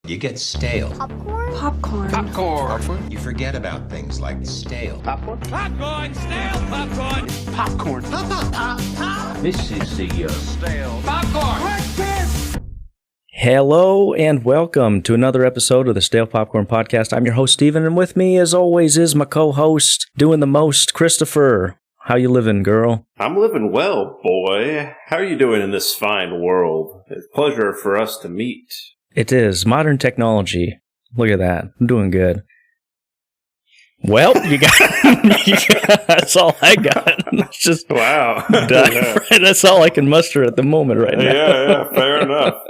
You get stale. Popcorn? Popcorn. Popcorn. Popcorn. You forget about things like stale. Popcorn. Popcorn. Stale. Popcorn. Popcorn. Pop. This is the Stale. Popcorn. Hello and welcome to another episode of the Stale Popcorn Podcast. I'm your host, Steven, and with me, as always, is my co-host, doing the most, Christopher. How you living, girl? I'm living well, boy. How are you doing in this fine world? It's a pleasure for us to meet. It is. Modern technology. Look at that. I'm doing good. Well, that's all I got. It's just Wow. That's all I can muster at the moment right now. Yeah, fair enough.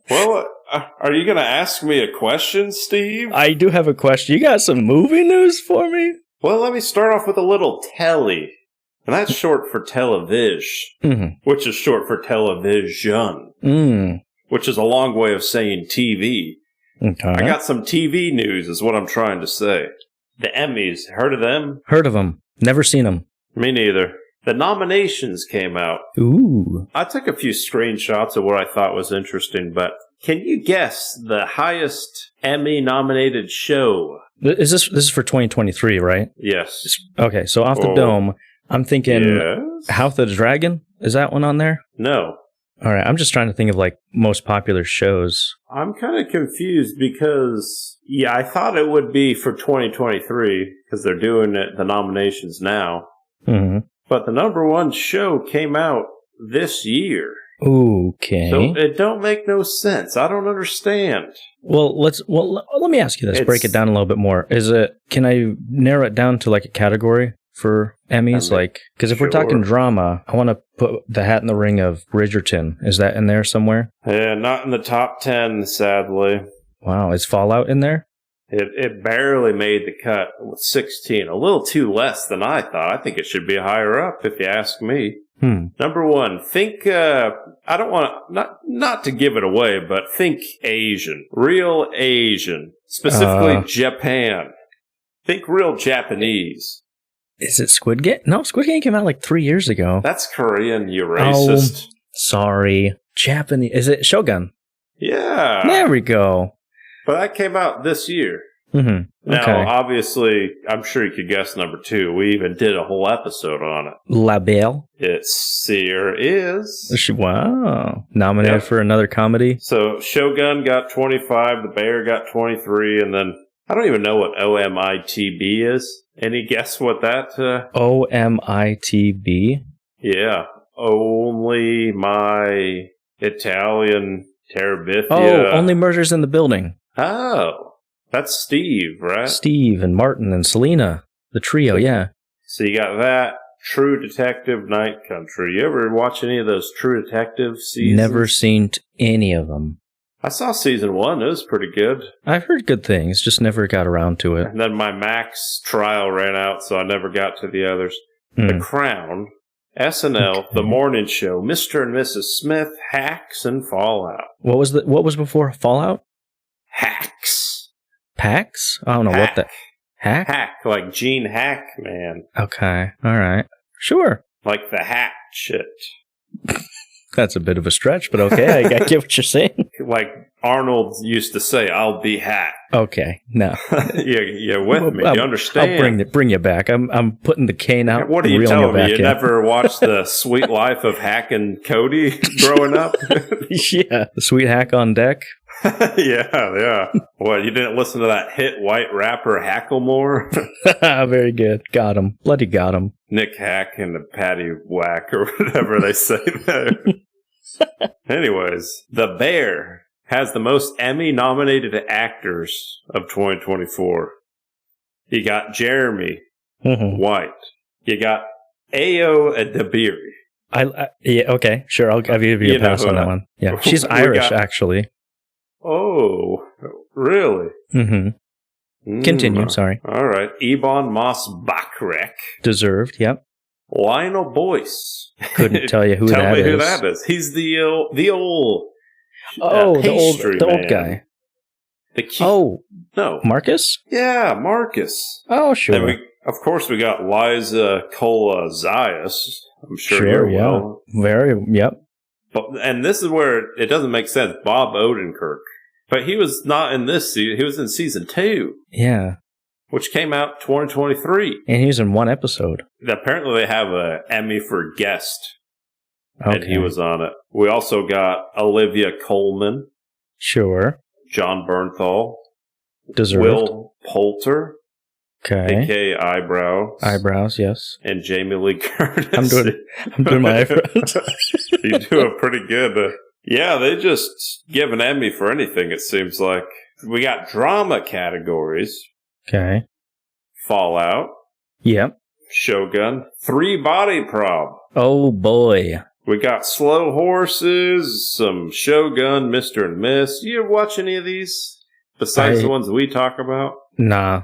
Well, are you going to ask me a question, Steve? I do have a question. You got some movie news for me? Well, let me start off with a little telly. And that's short for television, which is short for television, which is a long way of saying TV. Okay. I got some TV news is what I'm trying to say. The Emmys, heard of them? Heard of them. Never seen them. Me neither. The nominations came out. Ooh. I took a few screenshots of what I thought was interesting, but can you guess the highest Emmy-nominated show? This is for 2023, right? Yes. Okay, so off the dome, I'm thinking Yes. House of the Dragon. Is that one on there? No. All right, I'm just trying to think of like most popular shows. I'm kind of confused because, I thought it would be for 2023 because they're doing the nominations now. Mm-hmm. But the number one show came out this year. Okay. So it don't make no sense. I don't understand. Well, let me ask you this. Break it down a little bit more. Can I narrow it down to like a category for Emmys? Because if we're talking drama, I want to put The Hat in the Ring of Bridgerton. Is that in there somewhere? Yeah, not in the top 10, sadly. Wow. Is Fallout in there? It barely made the cut with 16. A little too less than I thought. I think it should be higher up, if you ask me. Number one, think, I don't want to, not to give it away, but think Asian. Real Asian. Specifically Japan. Think real Japanese. Is it Squid Game? No, Squid Game came out like 3 years ago. That's Korean, you racist. Oh, sorry. Japanese. Is it Shogun? Yeah. There we go. But that came out this year. Mm-hmm. Now, obviously, I'm sure you could guess number two. We even did a whole episode on it. La Belle. It Seer is. Wow. Nominated for another comedy. So, Shogun got 25, The Bear got 23, and then, I don't even know what OMITB is. Any guess what that... OMITB? Yeah. Only My Italian Terabithia. Oh, Only Murders in the Building. Oh, that's Steve, right? Steve and Martin and Selena. The trio, yeah. So you got that. True Detective, Night Country. You ever watch any of those True Detective seasons? Never seen any of them. I saw season one. It was pretty good. I've heard good things, just never got around to it. And then my Max trial ran out, so I never got to the others. The Crown, SNL, The Morning Show, Mr. and Mrs. Smith, Hacks, and Fallout. What was before Fallout? Hacks. Pax? I don't know what the... Hack? Hack, like Gene Hackman. Okay, alright. Sure. Like the hack shit. That's a bit of a stretch, but okay, I get what you're saying. Like Arnold used to say, I'll be hacked. Okay, no. You're with me. You understand? I'll bring you back. I'm putting the cane out. What are you telling me? You never watched The Sweet Life of Hack and Cody growing up? Yeah, the sweet hack on deck. Yeah. What, you didn't listen to that hit white rapper Hacklemore? Very good. Got him. Bloody got him. Nick Hack and the Patty Whack or whatever they say there. Anyways, The Bear has the most Emmy-nominated actors of 2024. You got Jeremy White. You got Ayo Edebiri. Yeah, okay, sure. I'll give you a pass on that one. Yeah, she's Irish, actually. Oh, really? Mm-hmm. Continue, sorry. All right. Ebon Moss-Bachrach. Deserved, yep. Lionel Boyce. Couldn't tell you who that is. Tell me who that is. He's the old the old guy. No. Marcus? Yeah, Marcus. Oh, sure. And of course, we got Liza Kola-Zayas. I'm sure you're well. Very, yep. And this is where it doesn't make sense. Bob Odenkirk. But he was not in this season. He was in season 2. Yeah. Which came out 2023. And he was in one episode. Apparently they have an Emmy for guest. Okay. And he was on it. We also got Olivia Colman. Sure. John Bernthal. Deserved. Will Poulter. Okay. A.K.A. Eyebrows. Eyebrows, yes. And Jamie Lee Curtis. I'm doing my eyebrows. You're doing pretty good. Yeah, they just give an Emmy for anything, it seems like. We got drama categories. Okay. Fallout. Yep. Shogun. 3 body prob. Oh, boy. We got Slow Horses, some Shogun, Mr. and Miss. You ever watch any of these? Besides the ones we talk about? Nah.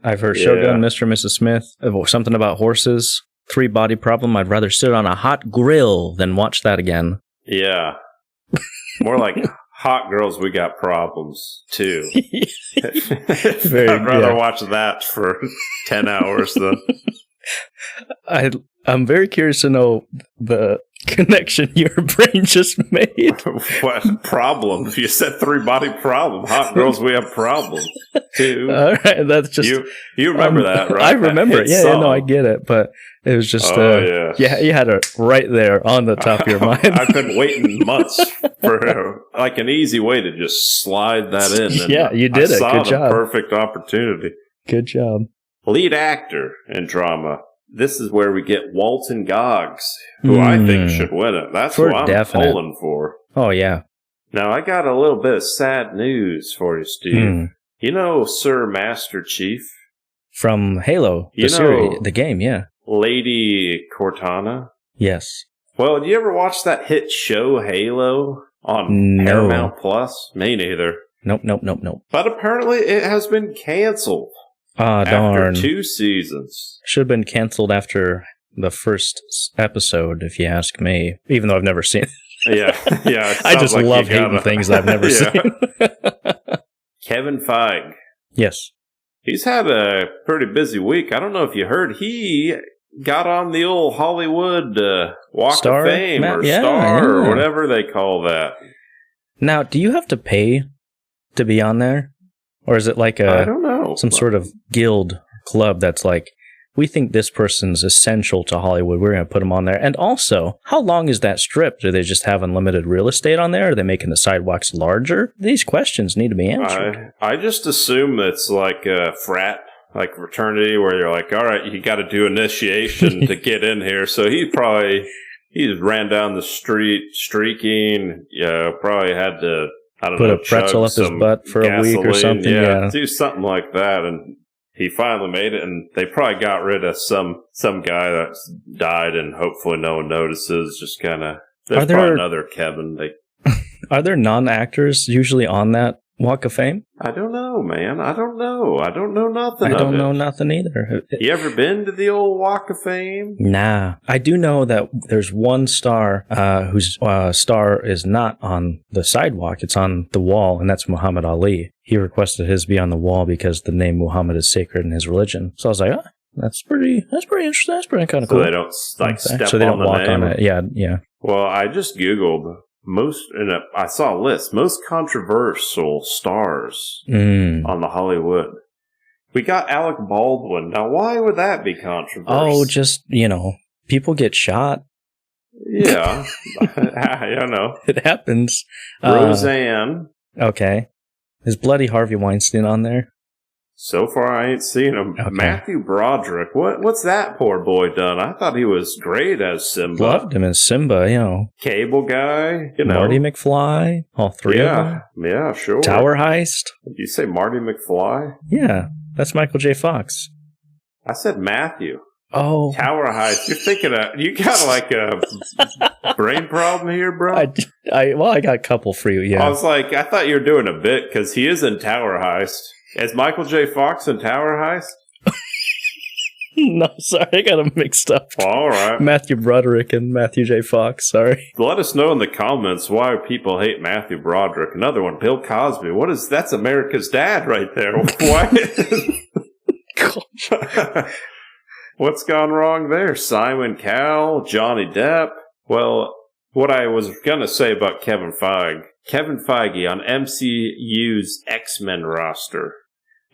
I've heard Shogun, Mr. and Mrs. Smith, something about horses, 3 body problem. I'd rather sit on a hot grill than watch that again. Yeah. More like hot girls, we got problems, too. I'd rather watch that for 10 hours than... I'm very curious to know the connection your brain just made. What problem? You said 3 body problem. Hot girls, we have problems, too. All right, that's just... You remember that, right? I remember it. Yeah, no, I get it. But it was just... yeah, you had it right there on the top of your mind. I've been waiting months for like an easy way to just slide that in. And yeah, you did it. Good job. Perfect opportunity. Good job. Lead actor in drama. This is where we get Walton Goggins, who I think should win it. That's what I'm pulling for. Oh, yeah. Now, I got a little bit of sad news for you, Steve. You know Sir Master Chief? From Halo, the series, the game, yeah. Lady Cortana? Yes. Well, did you ever watch that hit show, Halo, on Paramount Plus? Me neither. Nope. But apparently it has been canceled. Ah, darn. After 2 seasons. Should have been canceled after the first episode, if you ask me, even though I've never seen it. Yeah. I just love hating things I've never seen. Kevin Feige. Yes. He's had a pretty busy week. I don't know if you heard, he got on the old Hollywood Walk of Fame or Star or whatever they call that. Now, do you have to pay to be on there? Or is it like I don't know. Some sort of guild club that's like, we think this person's essential to Hollywood. We're going to put them on there. And also, how long is that strip? Do they just have unlimited real estate on there? Are they making the sidewalks larger? These questions need to be answered. I just assume it's like a frat, like fraternity, where you're like, all right, you got to do initiation to get in here. So he ran down the street streaking. Probably had to, I don't know, put a pretzel up his butt for a week or something. Yeah, do something like that. And he finally made it, and they probably got rid of some guy that died, and hopefully no one notices. Just kind of, there's probably another Kevin. Are there non-actors usually on that Walk of Fame? I don't know, man. I don't know. I don't know nothing. I don't know nothing either. You ever been to the old Walk of Fame? Nah. I do know that there's one star whose star is not on the sidewalk. It's on the wall, and that's Muhammad Ali. He requested his be on the wall because the name Muhammad is sacred in his religion. So I was like, that's pretty interesting. That's pretty kind of cool. So they don't step so they don't on the walk name? on it. Yeah. Well, I just Googled I saw a list, most controversial stars on the Hollywood. We got Alec Baldwin. Now, why would that be controversial? Oh, just, people get shot. Yeah. I know. It happens. Roseanne. Okay. Is Bloody Harvey Weinstein on there? So far, I ain't seen him. Okay. Matthew Broderick. What's that poor boy done? I thought he was great as Simba. Loved him as Simba, Cable guy, Marty McFly. All 3 of them. Yeah, sure. Tower Heist. Did you say Marty McFly? Yeah, that's Michael J. Fox. I said Matthew. Oh. Tower Heist. You're thinking you got like a brain problem here, bro? I got a couple for you, yeah. I was like, I thought you were doing a bit because he is in Tower Heist. Is Michael J. Fox in Tower Heist? No, sorry, I got them mixed up. All right. Matthew Broderick and Matthew J. Fox, sorry. Let us know in the comments why people hate Matthew Broderick. Another one, Bill Cosby. That's America's dad right there. Why? What's gone wrong there? Simon Cowell, Johnny Depp. Well, what I was going to say about Kevin Feige, Kevin Feige on MCU's X-Men roster.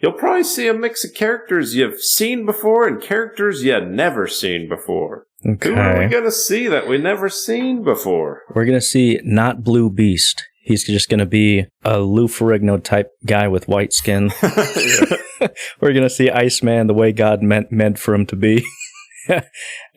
You'll probably see a mix of characters you've seen before and characters you've never seen before. Okay. Who are we going to see that we've never seen before? We're going to see not Blue Beast. He's just going to be a Lou Ferrigno type guy with white skin. We're going to see Iceman the way God meant for him to be.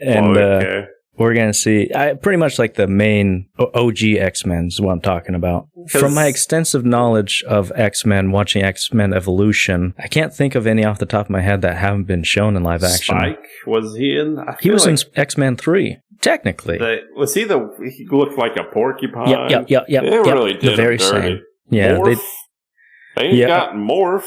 And we're going to see pretty much like the main OG X-Men is what I'm talking about. From my extensive knowledge of X-Men, watching X-Men Evolution, I can't think of any off the top of my head that haven't been shown in live action. Spike, was he in? He was in X-Men 3, technically. He looked like a porcupine? Yep. They really did the very him dirty. same. Yeah. Morph? They got Morph.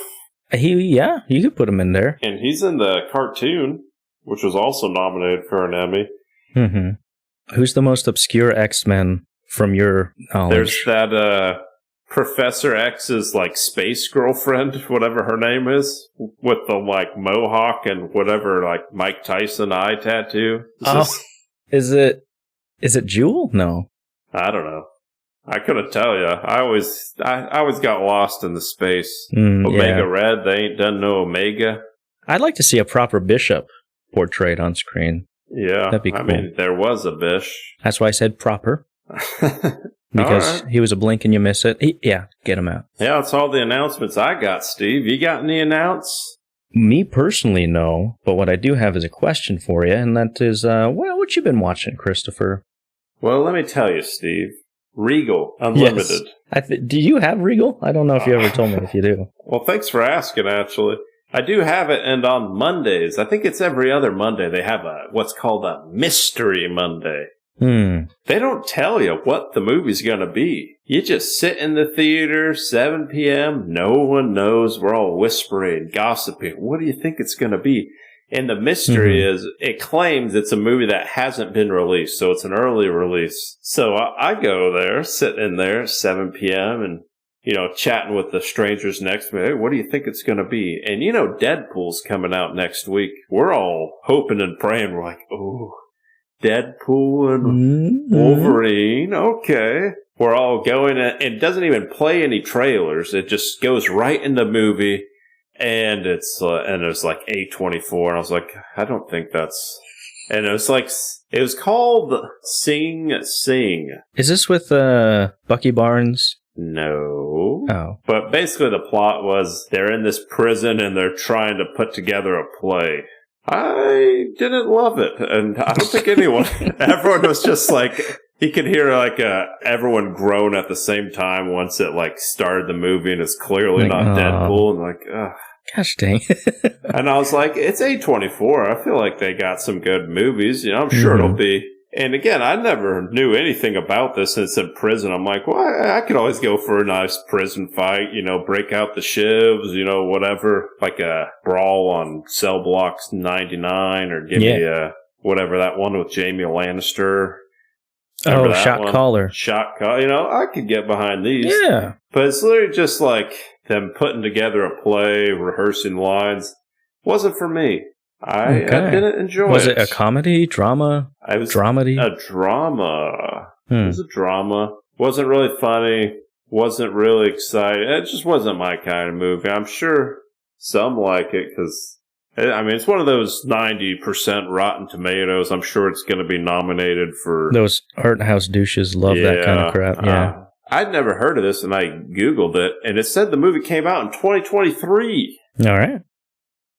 You could put him in there. And he's in the cartoon, which was also nominated for an Emmy. Mm-hmm. Who's the most obscure X-Men from your knowledge? There's that Professor X's like space girlfriend, whatever her name is, with the like mohawk and whatever like Mike Tyson eye tattoo. Is it Jewel? No, I don't know. I couldn't tell you. I always got lost in the space. Omega Red. They ain't done no Omega. I'd like to see a proper Bishop portrayed on screen. Yeah, that'd be cool. I mean, there was a Bish. That's why I said proper. Because he was a blink and you miss it. Get him out. Yeah, that's all the announcements I got, Steve. You got any announce? Me personally, no. But what I do have is a question for you, and that is, what you been watching, Christopher? Well, let me tell you, Steve. Regal Unlimited. Yes. Do you have Regal? I don't know if you ever told me if you do. Well, thanks for asking, actually. I do have it, and on Mondays, I think it's every other Monday, they have what's called a Mystery Monday. They don't tell you what the movie's going to be. You just sit in the theater, 7 p.m., no one knows, we're all whispering, gossiping. What do you think it's going to be? And the mystery is, it claims it's a movie that hasn't been released, so it's an early release. So I go there, sit in there, 7 p.m., and chatting with the strangers next to me. Hey, what do you think it's going to be? And Deadpool's coming out next week. We're all hoping and praying. We're like, oh, Deadpool and Wolverine. Okay. We're all going, and it doesn't even play any trailers. It just goes right in the movie. And it's like A24. And I was like, I don't think that's, and it was called Sing Sing. Is this with Bucky Barnes? No. Oh. But basically the plot was they're in this prison and they're trying to put together a play. I didn't love it. And I don't think everyone was just like, you could hear everyone groan at the same time once it started the movie and it's clearly not Deadpool. And ugh. Gosh dang. And I was like, it's A24. I feel like they got some good movies. I'm sure it'll be. And again, I never knew anything about this, and it's in prison. I'm like, well, I could always go for a nice prison fight, break out the shivs, whatever, like a brawl on Cell Blocks 99, or give me whatever, that one with Jamie Lannister. Shot Caller. Shot Caller. I could get behind these. Yeah. But it's literally just like them putting together a play, rehearsing lines. Wasn't for me. I didn't enjoy it. Was it a comedy, drama? It was dramedy? A drama. It was a drama. Wasn't really funny. Wasn't really exciting. It just wasn't my kind of movie. I'm sure some like it because, it's one of those 90% Rotten Tomatoes. I'm sure it's going to be nominated for... Those art house douches love that kind of crap. Yeah. I'd never heard of this, and I Googled it, and it said the movie came out in 2023. All right.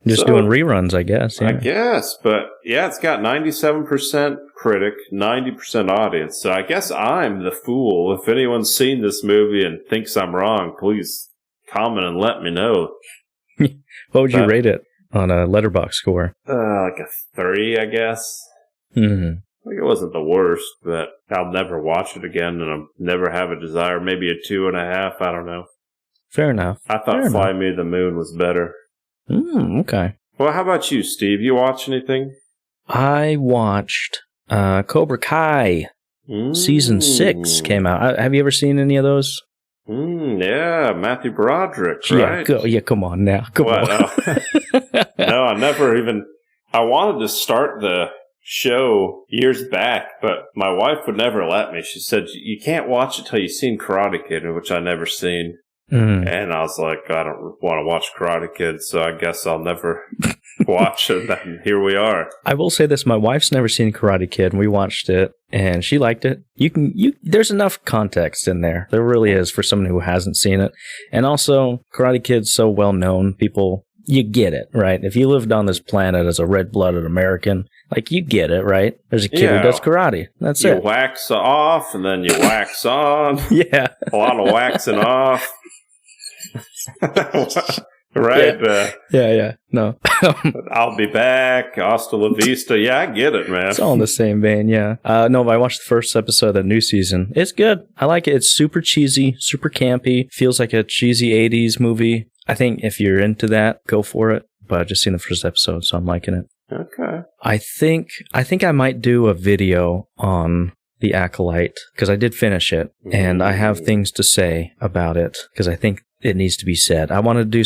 Just doing reruns, I guess. Yeah. I guess, but it's got 97% critic, 90% audience. So I guess I'm the fool. If anyone's seen this movie and thinks I'm wrong, please comment and let me know. What would you rate it on a Letterboxd score? Like a 3, I guess. Mm-hmm. It wasn't the worst, but I'll never watch it again, and I'll never have a desire. Maybe a 2.5. I don't know. Fair enough. I thought Fly Me to the Moon was better. Okay. Well, how about you, Steve? You watch anything? I watched Cobra Kai. Season 6 came out. Have you ever seen any of those? Yeah, Matthew Broderick, right? Yeah, come on now. Come on. No, I never even... I wanted to start the show years back, but my wife would never let me. She said, you can't watch it till you've seen Karate Kid, which I never seen. Mm. And I was like, I don't want to watch Karate Kid, so I guess I'll never watch it. And here we are. I will say this, my wife's never seen Karate Kid, and we watched it, and she liked it. There's enough context in there. There really is for someone who hasn't seen it. And also, Karate Kid's so well known, people, you get it, right? If you lived on this planet as a red-blooded American, like, you get it, right? There's a kid who does karate. That's it. You wax off, and then you wax on. Yeah. A lot of waxing off. Right? Yeah. No. I'll be back. Hasta la vista. Yeah, I get it, man. It's all in the same vein, yeah. No, but I watched the first episode of the new season. It's good. I like it. It's super cheesy, super campy. Feels like a cheesy 80s movie. I think if you're into that, go for it. But I've just seen the first episode, so I'm liking it. Okay. I think I might do a video on The Acolyte, because I did finish it, and I have things to say about it, because I think it needs to be said. I want to do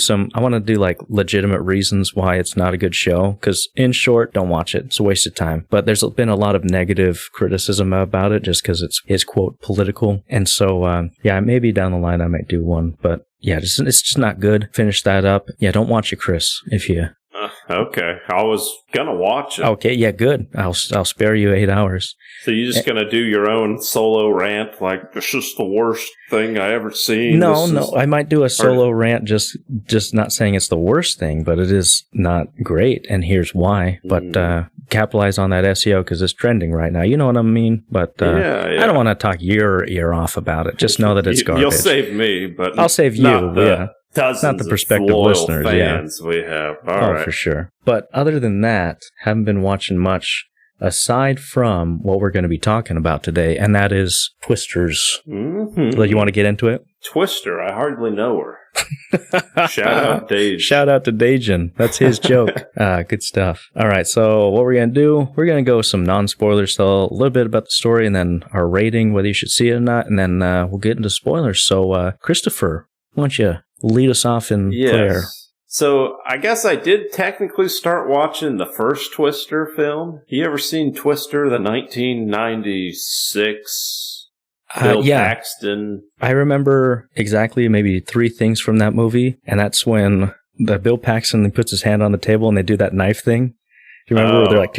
like legitimate reasons why it's not a good show, because in short, don't watch it. It's a waste of time. But there's been a lot of negative criticism about it just because it's quote political. And so, maybe down the line I might do one, but yeah, it's just not good. Finish that up. Yeah, don't watch it, Chris, if you... Okay, I was gonna watch it. Okay, yeah, good. I'll spare you 8 hours. So you're just gonna do your own solo rant, like this is the worst thing I ever seen? No, I might do a solo rant, just not saying it's the worst thing, but it is not great, and here's why. But capitalize on that SEO because it's trending right now. You know what I mean? But I don't want to talk your ear off about it. Just know that it's garbage. You'll save me, but I'll save you. Yeah. Dozens not the prospective listeners, fans we have. All right. For sure. But other than that, haven't been watching much aside from what we're going to be talking about today, and that is Twisters. Mm-hmm. You want to get into it? Twister, I hardly know her. Shout out Dage. Shout out to Dajan. That's his joke. Good stuff. All right, so what we're going to do, we're going to go with some non-spoilers, tell a little bit about the story, and then our rating, whether you should see it or not, and then we'll get into spoilers. So, Christopher, why don't you lead us off in prayer? So, I guess I did technically start watching the first Twister film. You ever seen Twister, the 1996 Bill Paxton? I remember exactly maybe 3 things from that movie, and that's when the Bill Paxton puts his hand on the table and they do that knife thing. Do you remember where they're like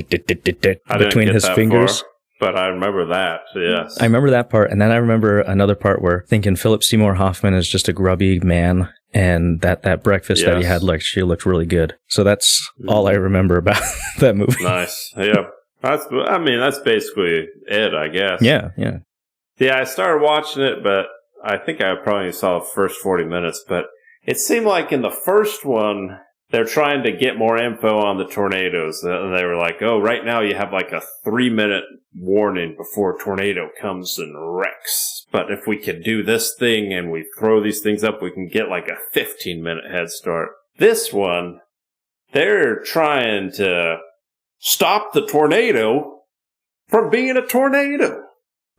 between his fingers? But I remember that, yes. I remember that part, and then I remember another part where thinking Philip Seymour Hoffman is just a grubby man, and that breakfast that he had, she looked really good. So that's all I remember about that movie. Nice, yeah. That's basically it, I guess. Yeah. Yeah, I started watching it, but I think I probably saw the first 40 minutes, but it seemed like in the first one, they're trying to get more info on the tornadoes. And they were like, oh, right now you have like a 3-minute warning before a tornado comes and wrecks. But if we can do this thing and we throw these things up, we can get like a 15-minute head start. This one, they're trying to stop the tornado from being a tornado.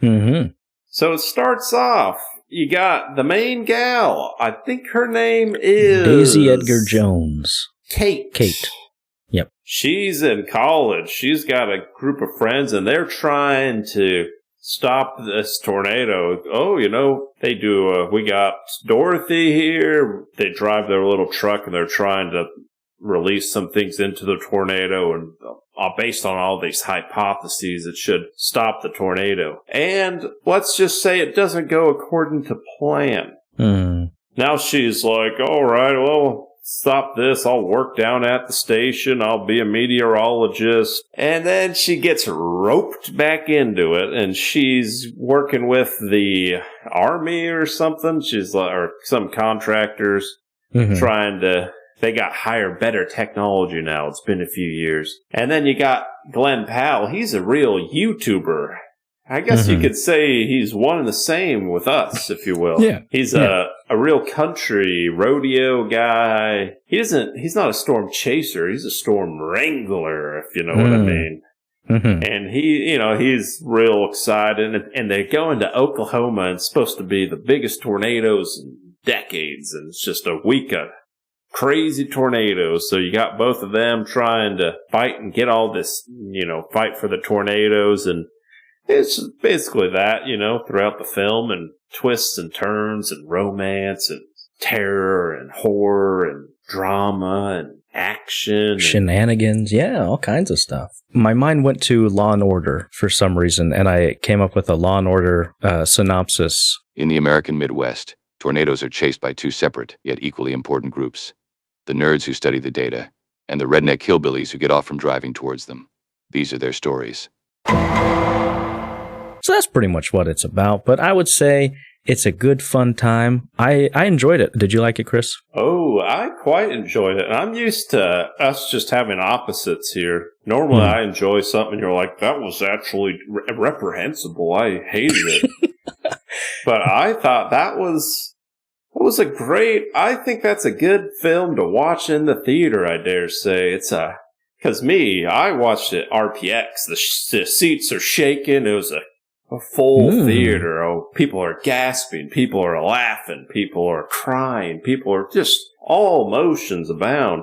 Mm-hmm. So it starts off. You got the main gal. I think her name is... Daisy Edgar Jones. Kate. Yep. She's in college. She's got a group of friends, and they're trying to stop this tornado. Oh, they do... we got Dorothy here. They drive their little truck, and they're trying to release some things into the tornado, and based on all these hypotheses, it should stop the tornado. And let's just say it doesn't go according to plan. Now she's like, all right, well, stop this. I'll work down at the station. I'll be a meteorologist. And then she gets roped back into it, and she's working with the army or something. She's like, or some contractors trying to... They got higher, better technology now. It's been a few years. And then you got Glen Powell. He's a real YouTuber. I guess you could say he's one and the same with us, if you will. Yeah. He's a real country rodeo guy. He's not a storm chaser. He's a storm wrangler, if you know what I mean. And he's real excited. And they go into Oklahoma, and it's supposed to be the biggest tornadoes in decades. And it's just a week of crazy tornadoes. So you got both of them trying to fight and get all this, fight for the tornadoes. And it's basically that, throughout the film, and twists and turns and romance and terror and horror and drama and action. Shenanigans. Yeah, all kinds of stuff. My mind went to Law and Order for some reason, and I came up with a Law and Order synopsis. In the American Midwest, tornadoes are chased by two separate, yet equally important groups. The nerds who study the data, and the redneck hillbillies who get off from driving towards them. These are their stories. So that's pretty much what it's about, but I would say it's a good, fun time. I enjoyed it. Did you like it, Chris? Oh, I quite enjoyed it. And I'm used to us just having opposites here. Normally, I enjoy something, and you're like, that was actually reprehensible. I hated it. But I thought that was a great, I think that's a good film to watch in the theater, I dare say. Because I watched it RPX. The seats are shaking. It was a full theater. Oh, people are gasping. People are laughing. People are crying. People are just all emotions abound.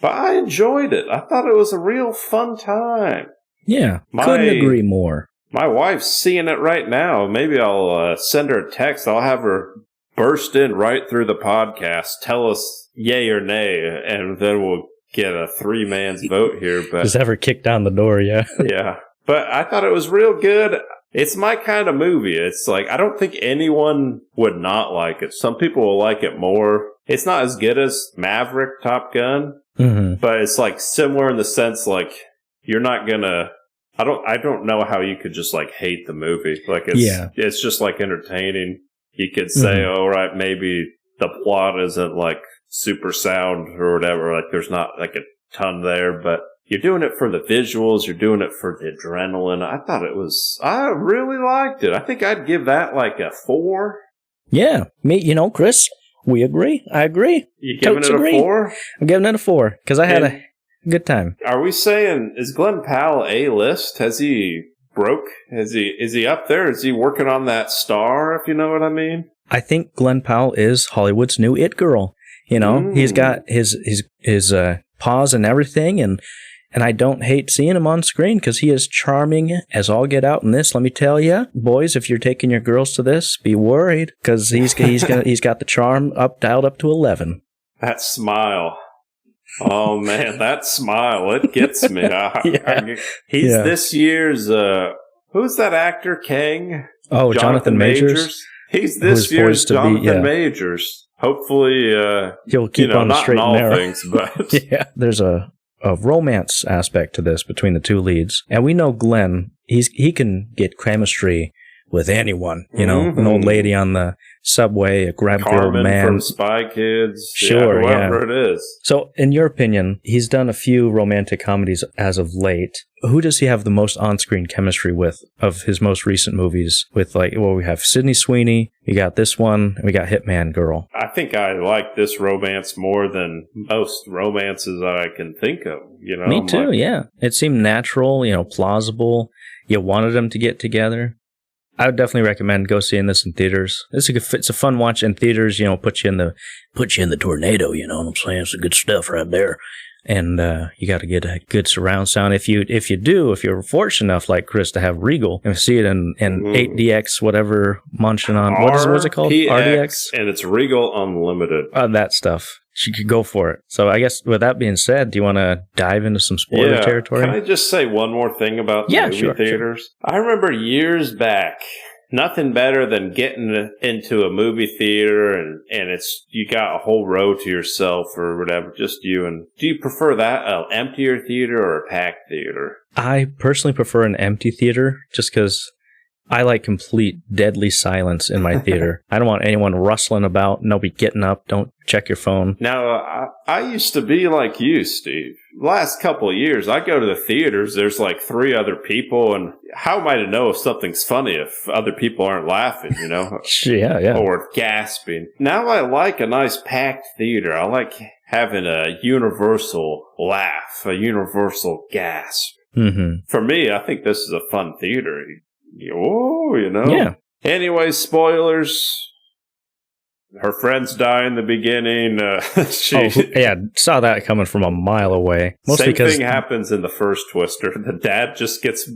But I enjoyed it. I thought it was a real fun time. Yeah, couldn't agree more. My wife's seeing it right now. Maybe I'll send her a text. I'll have her burst in right through the podcast, tell us yay or nay, and then we'll get a 3-man's vote here. But just have her kick down the door, yeah. Yeah. But I thought it was real good. It's my kind of movie. It's like, I don't think anyone would not like it. Some people will like it more. It's not as good as Maverick, Top Gun, but it's like similar in the sense, like, you're not gonna, I don't know how you could just like hate the movie. Like, it's just like entertaining. You could say, all right, maybe the plot isn't like super sound or whatever. Like, there's not like a ton there, but you're doing it for the visuals. You're doing it for the adrenaline. I really liked it. I think I'd give that like a 4. Yeah. Me, Chris, we agree. I agree. You giving it a 4? I'm giving it a 4 because I had a good time. Are we saying, is Glen Powell A-list? Has he broke? Is he up there? Is he working on that star, if you know what I mean? I think Glen Powell is Hollywood's new it girl. He's got his paws and everything, and I don't hate seeing him on screen because he is charming as all get out in this. Let me tell you, boys, if you're taking your girls to this, be worried because he's got the charm dialed up to 11. That smile. Oh man, that smile, it gets me. He's this year's, who's that actor, Kang? Oh, Jonathan Majors. He's this year's Jonathan Majors. Hopefully, he'll keep on the straight and narrow. Things, but there's a romance aspect to this between the two leads. And we know Glenn, he can get chemistry with anyone, an old lady on the subway, a grab-girl man. from Spy Kids. Sure, whoever it is. So, in your opinion, he's done a few romantic comedies as of late. Who does he have the most on-screen chemistry with of his most recent movies? With, we have Sydney Sweeney, we got this one, and we got Hitman Girl. I think I like this romance more than most romances I can think of. Me too, yeah. It seemed natural, plausible. You wanted them to get together. I would definitely recommend go seeing this in theaters. It's a fun watch in theaters. Put you in the tornado. You know what I'm saying? It's some good stuff right there. And you got to get a good surround sound. If you're fortunate enough, like Chris, to have Regal and see it in 8DX, whatever, munching on what's it called? RDX, and it's Regal Unlimited. That stuff. You could go for it. So I guess with that being said, do you want to dive into some spoiler territory? Can I just say one more thing about the movie theaters? Sure. I remember years back, nothing better than getting into a movie theater and you got a whole row to yourself or whatever, just you. And do you prefer that, an emptier theater or a packed theater? I personally prefer an empty theater just because I like complete deadly silence in my theater. I don't want anyone rustling about, nobody getting up, don't check your phone. Now, I used to be like you, Steve. Last couple of years, I go to the theaters, there's like 3 other people, and how am I to know if something's funny if other people aren't laughing, Yeah. Or gasping. Now I like a nice packed theater. I like having a universal laugh, a universal gasp. For me, I think this is a fun theater. Yeah. Anyway, spoilers. her friends die in the beginning. Saw that coming from a mile away. Same thing happens in the first Twister. The dad just gets,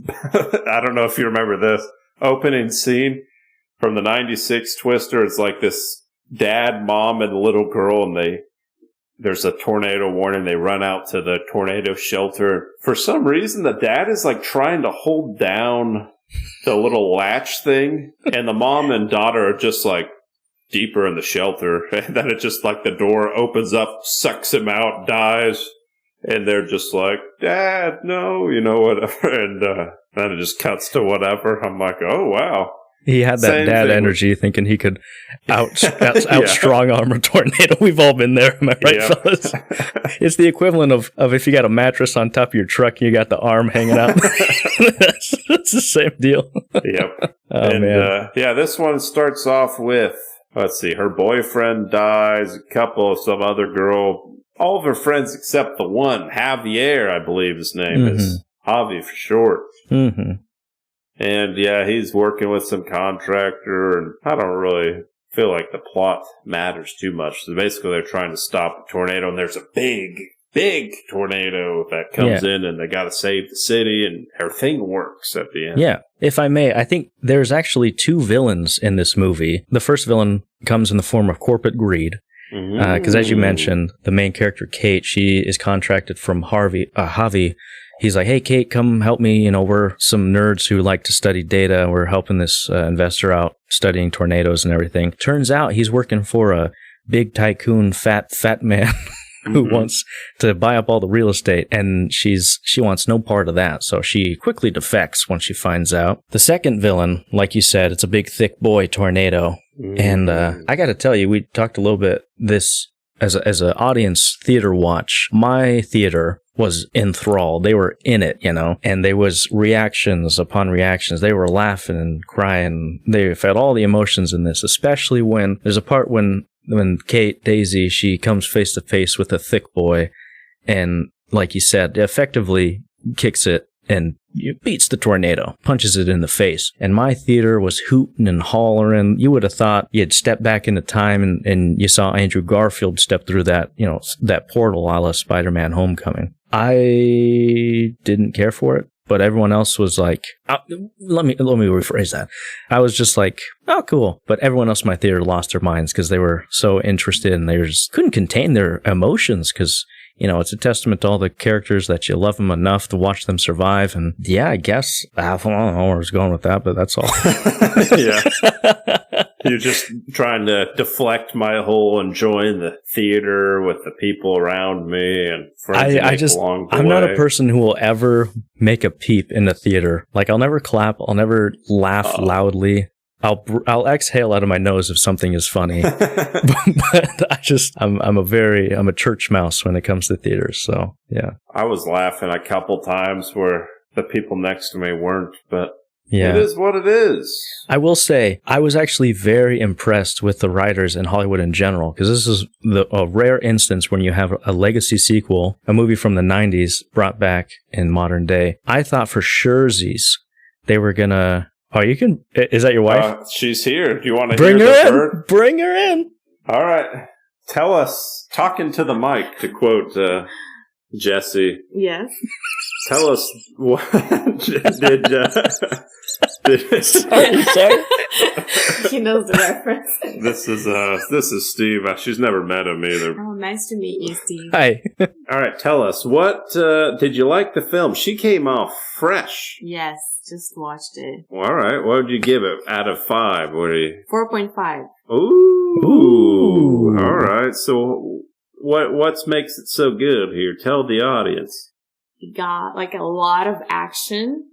I don't know if you remember this, opening scene from the 96 Twister. It's like this dad, mom, and little girl, and there's a tornado warning. They run out to the tornado shelter. For some reason, the dad is like trying to hold down the little latch thing, and the mom and daughter are just like deeper in the shelter, and then it just like the door opens up, sucks him out, dies, and they're just like, Dad, no, whatever, and then it just cuts to whatever. I'm like, oh wow, he had that Same dad energy, thinking he could out strong arm a tornado. We've all been there, am I right, fellas? It's the equivalent of if you got a mattress on top of your truck and you got the arm hanging out. That's the same deal. Yep. This one starts off with, let's see, her boyfriend dies, a couple of some other girl, all of her friends except the one, Javier, I believe his name is. Javi for short. Mm-hmm. And he's working with some contractor, and I don't really feel like the plot matters too much. So basically they're trying to stop a tornado, and there's a big tornado that comes in, and they got to save the city, and everything works at the end. Yeah. If I may, I think there's actually two villains in this movie. The first villain comes in the form of corporate greed. Because as you mentioned, the main character, Kate, she is contracted from Javi. He's like, hey, Kate, come help me. We're some nerds who like to study data. We're helping this investor out studying tornadoes and everything. Turns out he's working for a big tycoon, fat man who wants to buy up all the real estate. And she wants no part of that. So she quickly defects once she finds out. The second villain, like you said, it's a big, thick boy tornado. And I got to tell you, we talked a little bit this as an audience theater watch. My theater was enthralled. They were in it, and there was reactions upon reactions. They were laughing and crying. They felt all the emotions in this, especially when there's a part when Kate, Daisy, she comes face to face with a thick boy, and like you said, effectively kicks it and beats the tornado, punches it in the face. And my theater was hooting and hollering. You would have thought you'd step back into time and you saw Andrew Garfield step through that, that portal a la Spider-Man Homecoming. I didn't care for it, but everyone else was like, let me rephrase that. I was just like, oh, cool. But everyone else in my theater lost their minds because they were so interested, and they just couldn't contain their emotions because, it's a testament to all the characters that you love them enough to watch them survive. And I guess, I don't know where I was going with that, but that's all. Yeah. You're just trying to deflect my whole enjoying the theater with the people around me and friends along the way. I'm not a person who will ever make a peep in the theater. Like, I'll never clap. I'll never laugh loudly. I'll exhale out of my nose if something is funny, but I'm a church mouse when it comes to theaters. So yeah, I was laughing a couple times where the people next to me weren't, but it is what it is. I will say I was actually very impressed with the writers in Hollywood in general, because this is a rare instance when you have a legacy sequel, a movie from the 90s brought back in modern day. I thought for surezies they were gonna. Oh, you can. Is that your wife? She's here. Do you want to bring her in? Bring her in. All right. Tell us, talking to the mic, to quote Jesse. Yes. Tell us what Sorry. He knows the reference. This is Steve. She's never met him either. Oh, nice to meet you, Steve. Hi. All right. Tell us, what did you like the film? She came off fresh. Yes. Just watched it. Well, all right. What would you give it out of 5? What are you? 4.5. Ooh. All right. So what makes it so good here? Tell the audience. It got like a lot of action.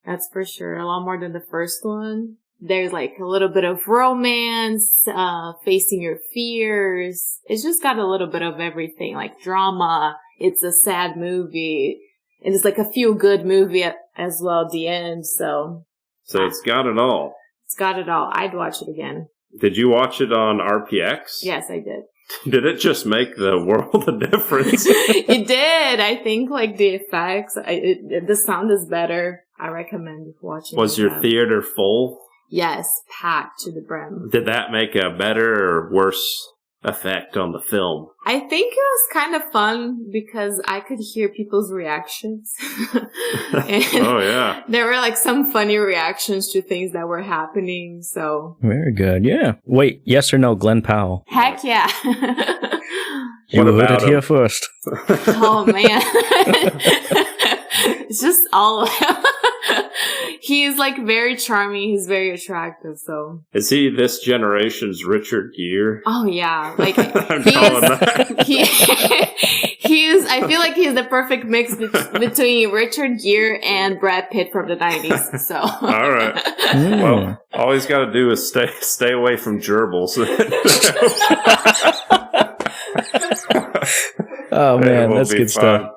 That's for sure. A lot more than the first one. There's like a little bit of romance, facing your fears. It's just got a little bit of everything, like drama. It's a sad movie. And it's like a feel-good movie as well at the end, so it's got it all. It's got it all. I'd watch it again. Did you watch it on RPX? Yes, I did. Did it just make the world a difference? It did. I think like the effects, the sound is better. I recommend watching. Was your theater full? Yes, packed to the brim. Did that make a better or worse effect on the film? I think it was kind of fun because I could hear people's reactions. Oh, yeah. There were like some funny reactions to things that were happening, so. Very good, yeah. Wait, yes or no, Glen Powell? Heck yeah. You What heard about it here him? first. Oh, man. It's just all he's like very charming. He's very attractive. So Is he this generation's Richard Gere? oh yeah, like I'm he calling is. that. He is. I feel like he's the perfect mix between Richard Gere and Brad Pitt from the 90s. So All right. Well, all he's got to do is stay away from gerbils. Oh man, We'll that's be good fine. stuff.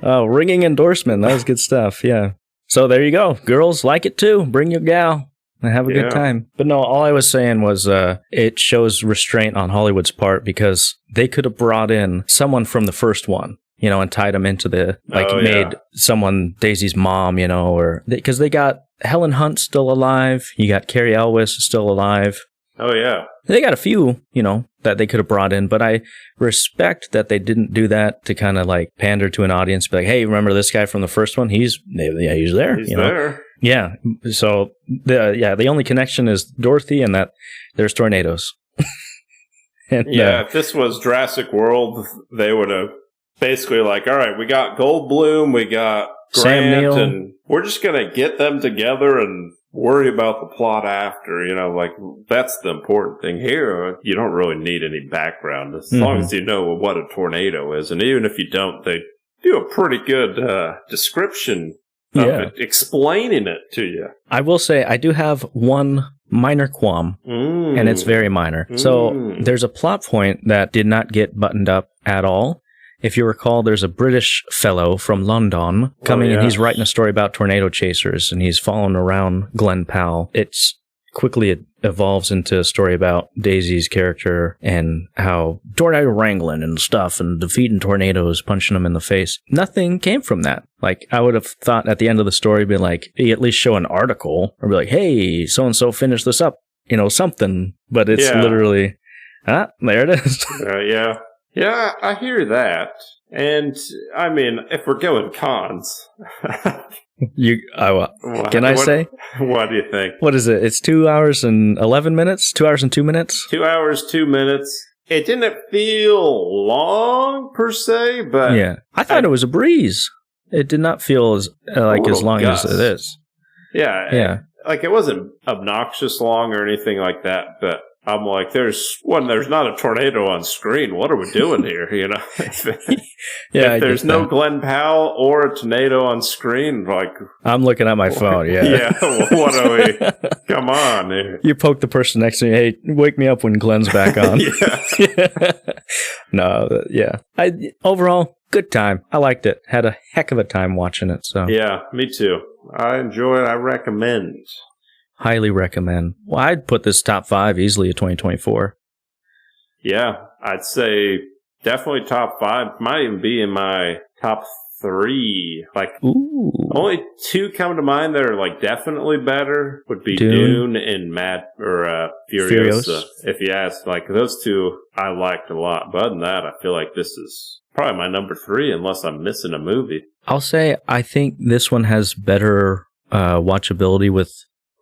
Oh, ringing endorsement. That was good stuff. Yeah. So there you go. Girls like it too. Bring your gal and have a Yeah. good time. But no, all I was saying was it shows restraint on Hollywood's part because they could have brought in someone from the first one, you know, and tied them into the, made someone Daisy's mom, you know, or because they got Helen Hunt still alive. You got Carrie Elwes still alive. Oh, yeah. They got a few, you know, that they could have brought in, but I respect that they didn't do that to kind of like pander to an audience, be like, hey, remember this guy from the first one? He's there. He's you know? there. Yeah. So the only connection is Dorothy and that there's tornadoes. And, Yeah, if this was Jurassic World, they would have basically like, all right, we got Goldblum, we got Sam Grant, Neill. and we're just going to get them together and worry about the plot after, you know, like that's the important thing here. You don't really need any background as long as you know what a tornado is. And even if you don't, they do a pretty good description of it, explaining it to you. I will say I do have one minor qualm, and it's very minor. So there's a plot point that did not get buttoned up at all. If you recall, there's a British fellow from London coming and he's writing a story about tornado chasers and he's following around Glen Powell. It's quickly it evolves into a story about Daisy's character and how tornado wrangling and stuff and defeating tornadoes, punching them in the face. Nothing came from that. Like, I would have thought at the end of the story, be like, he at least show an article or be like, hey, so-and-so finished this up, you know, something. But it's literally, there it is. Yeah, I hear that. And, I mean, if we're going cons... Can I say? What do you think? What is it? It's 2 hours and 11 minutes? 2 hours and 2 minutes? 2 hours, 2 minutes. It didn't feel long, per se, but... Yeah. I thought it was a breeze. It did not feel as long as it is. Yeah. Like, it wasn't obnoxious long or anything like that, but... I'm like, there's not a tornado on screen. What are we doing here? You know, if there's no Glen Powell or a tornado on screen, like I'm looking at my phone. Yeah, yeah. Well, what are we? Come on, here. You poke the person next to me. Hey, wake me up when Glen's back on. No, yeah. Overall, good time. I liked it. Had a heck of a time watching it. So yeah, me too. I enjoy it. I recommend. Highly recommend. Well, I'd put this top 5 easily of 2024. Yeah, I'd say definitely top 5. Might even be in my top 3. Like, only 2 come to mind that are like definitely better would be Dune and Furiosa. If you ask, like those 2, I liked a lot. But other than that, I feel like this is probably my number 3, unless I'm missing a movie. I'll say I think this one has better watchability with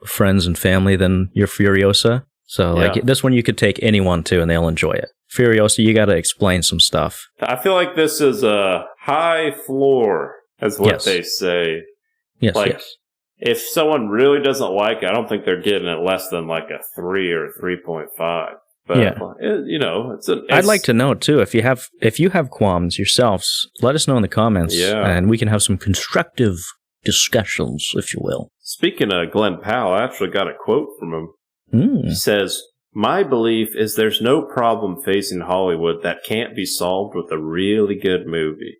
friends and family than your Furiosa. So like this one you could take anyone to and they'll enjoy it. Furiosa, you got to explain some stuff. I feel like this is a high floor, is what they say. Yes, like, if someone really doesn't like it, I don't think they're getting it less than like a 3 or 3.5. But you know, I'd like to know too if you have qualms yourselves. Let us know in the comments, and we can have some constructive discussions, if you will. Speaking of Glen Powell, I actually got a quote from him. He says, "My belief is there's no problem facing Hollywood that can't be solved with a really good movie.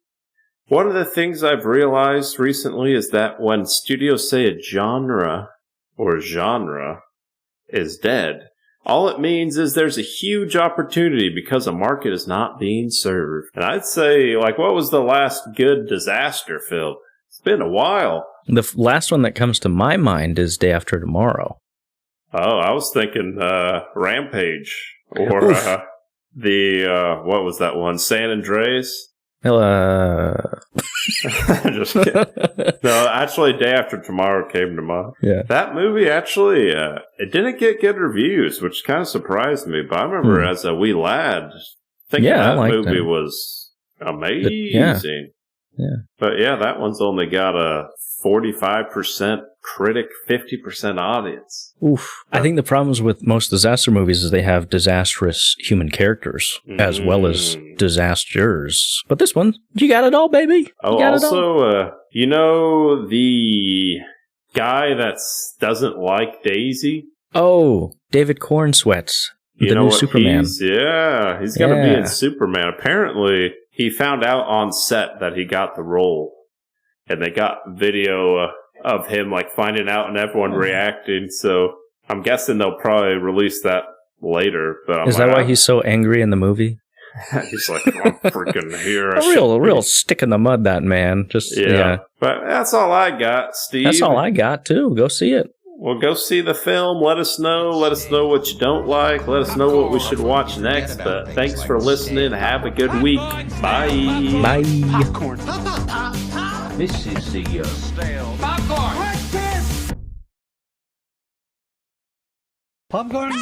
One of the things I've realized recently is that when studios say a genre is dead, all it means is there's a huge opportunity because a market is not being served." And I'd say, like, what was the last good disaster film? It's been a while. The last one that comes to my mind is Day After Tomorrow. Oh, I was thinking Rampage or what was that one? San Andreas? Just kidding. No, actually, Day After Tomorrow came to mind. Yeah. That movie actually, it didn't get good reviews, which kind of surprised me. But I remember as a wee lad thinking that movie was amazing. Yeah. But yeah, that one's only got a 45% critic, 50% audience. Oof. I think the problems with most disaster movies is they have disastrous human characters as well as disasters. But this one, you got it all, baby. Oh, also, you know the guy that doesn't like Daisy? Oh, David Cornsweats, the new Superman. He's got to be in Superman. Apparently, he found out on set that he got the role. And they got video of him like finding out and everyone reacting. So I'm guessing they'll probably release that later. But is that why he's so angry in the movie? He's like, I'm freaking here. A real stick in the mud, that man. Just yeah. But that's all I got, Steve. That's all I got too. Go see it. Well, go see the film. Let us know. Let us know what you don't like. Let us know what we should watch next. But thanks for listening. Have a good week. Bye. Bye. Popcorn. This is the stale popcorn. Popcorn.